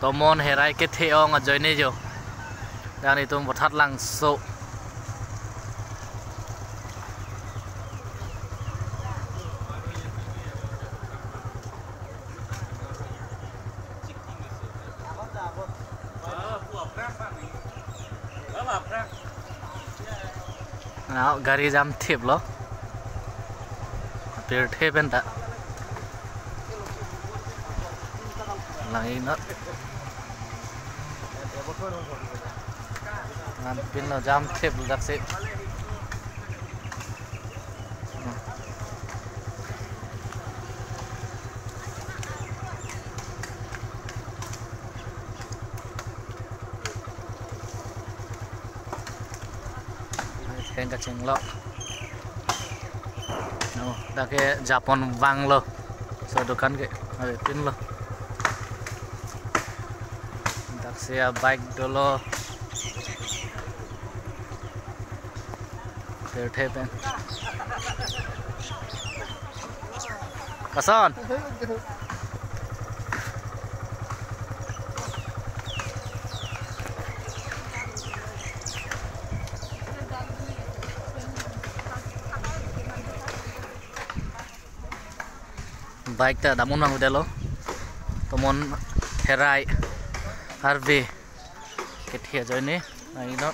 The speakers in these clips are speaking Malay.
Tomon herai ke theong a join jo. Dan itu bothat langsung. Now gari jam thip lo. Apir thipen ta. Lagi not. Nan pin lo jam thip dak se. Khen ka cheng lo. No, da ke Japan wang lo. So dukan ke ave pin lo. Dak se bike dolo. Ter thepen. Kasan. Bike ta damun mang udelo tomon herai harve kethia joine ai no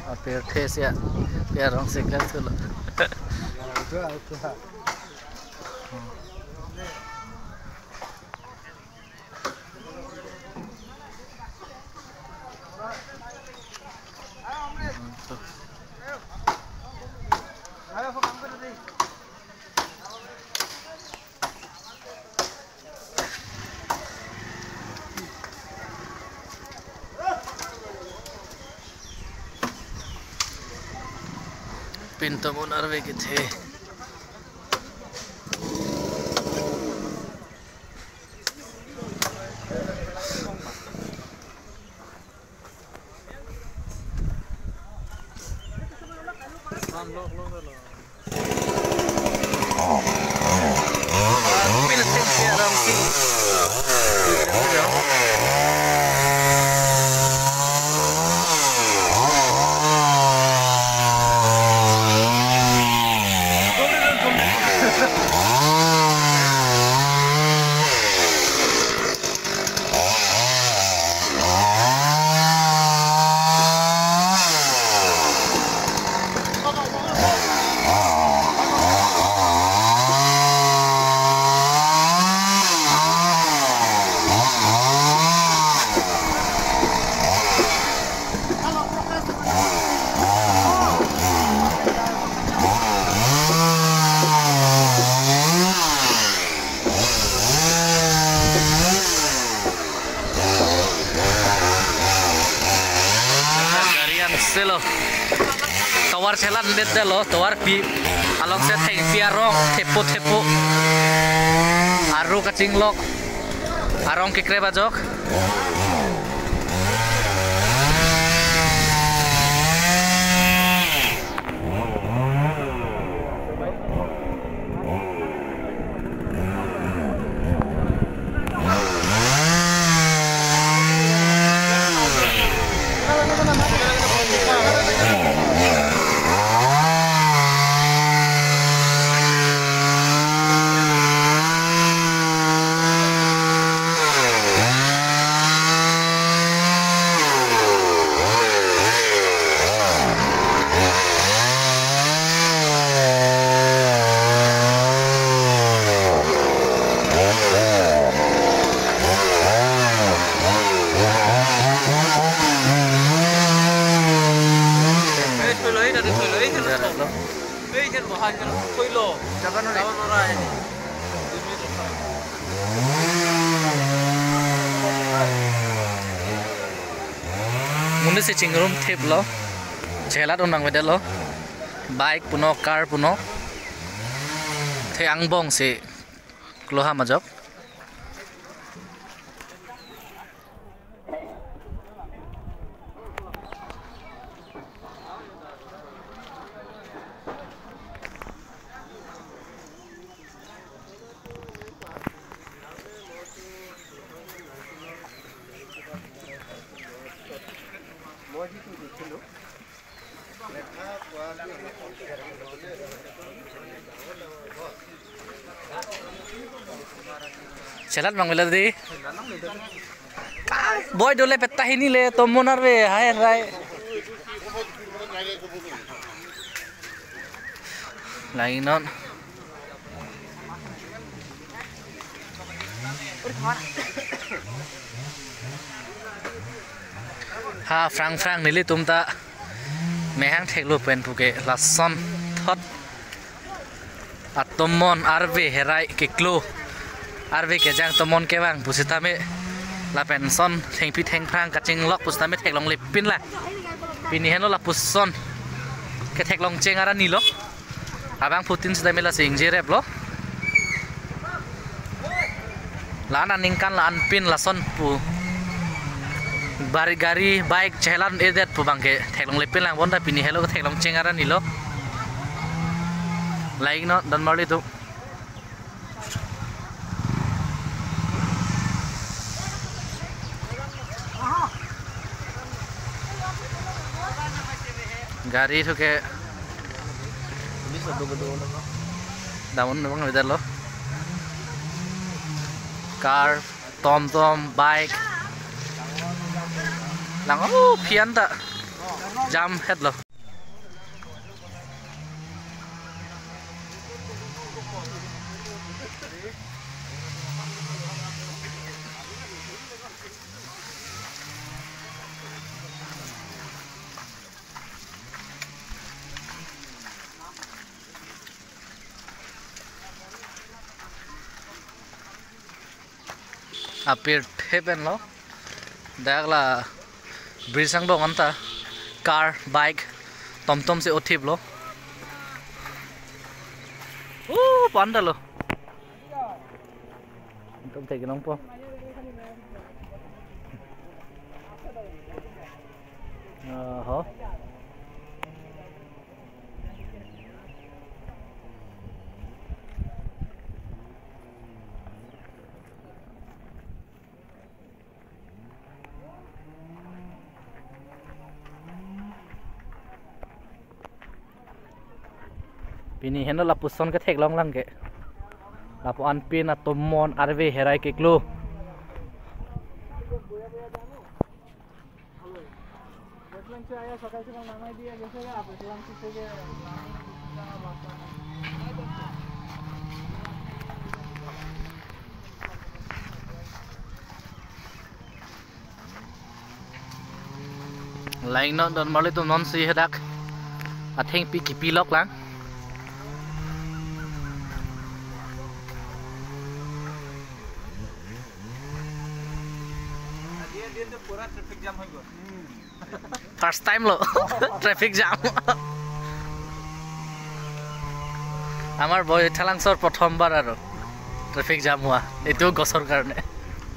apir thesia pierong sekal tulo pintu munar begitu. Selo tawar chelan det delo tawar pi along se thei piarong thepo aru kaching lok arong kikre bajok Muni se chingrum thep lo chela don nang wedelo bike puno car puno the angbong se kloha majok Selat bang bela di. Boy dole petah ini le tomonar be hai rai. Lagi non. Ha frank nili tumta mehang theklu pen puke lason thot atomon arve herai keklo arve kejang tomon kewang pusitame la penson thengpi thengprang kaching lok pusitame theklong lepin la pini heno la puson ke theklong chengara nilo abang putin sidame la singje rep lo lana ningkan la anpin lason pu gari bike chelan edet pu bangke theklong lepin lang bonda pini helo theklong chengara nilo laing no dan mali tu gari tu ke daun bang edet lo car tom bike lang pian ta jam head lo apir heaven lo dakla brisang dong anta car bike tom se othip lo panda lo tom thek nong po ho Pini heno la puson ke theklong lang ke lapo anpin atomon arve herai ke klo lain non don mali tu non si hedak atheng pi ki pilok lang First time lo traffic jam amar boy thalangsor prothombar aro traffic jam hua etu gosor karone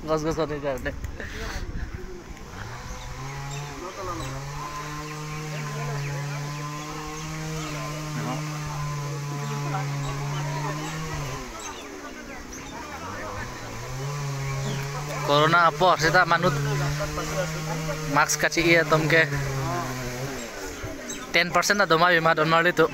gosor karone corona apo sita manut mask kachi iya tomke 10% na doma bima don marli tu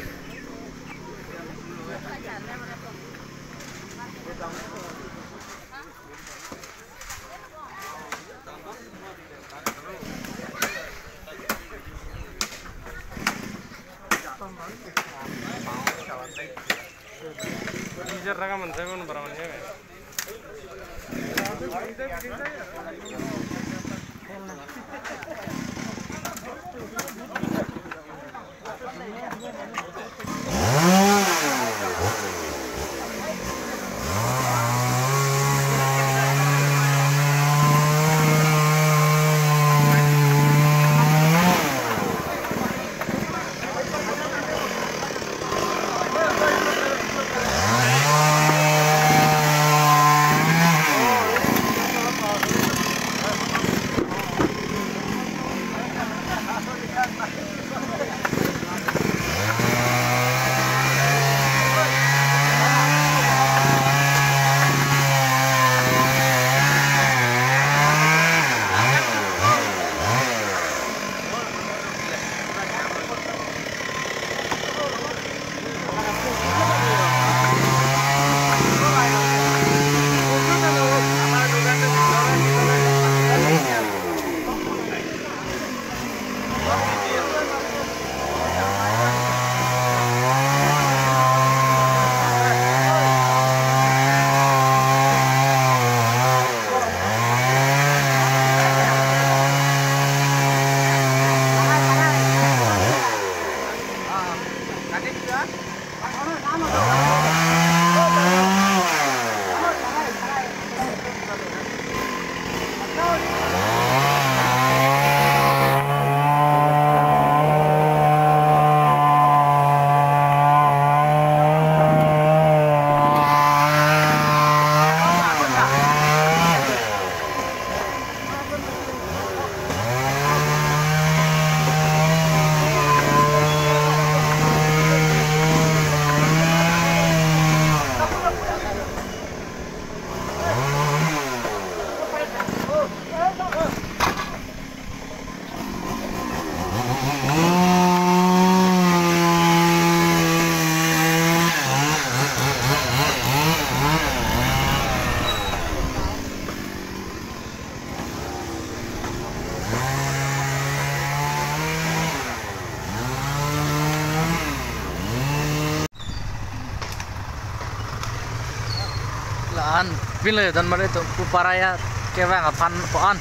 an pin le dan mare to puparaya kewang aphan po an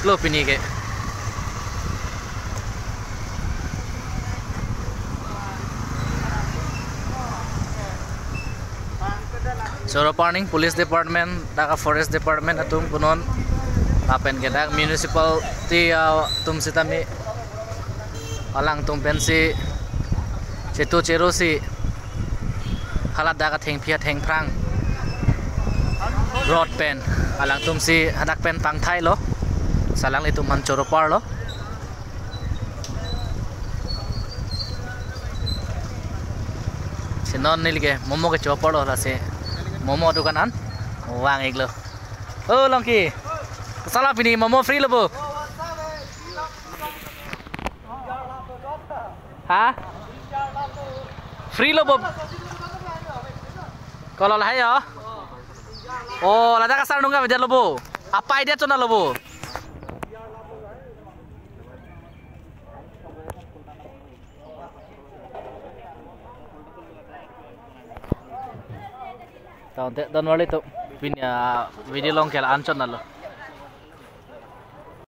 lo pini ke Soro Parning Police Department daga Forest Department atum kunon apen ke dak municipality tum sitami alang tum pensi cetu cerosi halat daga theng phia theng phrang road pen alang tum si hadak pen pang thai lo salang le tum han Soro Par lo sinon nilge momo ke chopar lo la se momo dukanan wang iglo oh longki salah pini momo free lo bu ha free lo bu kalau lah ya oh lada kasar nungga bejar lo bu apa ide tuh na lo bu Tahun te don wali tu punya video long kela ancon nalo.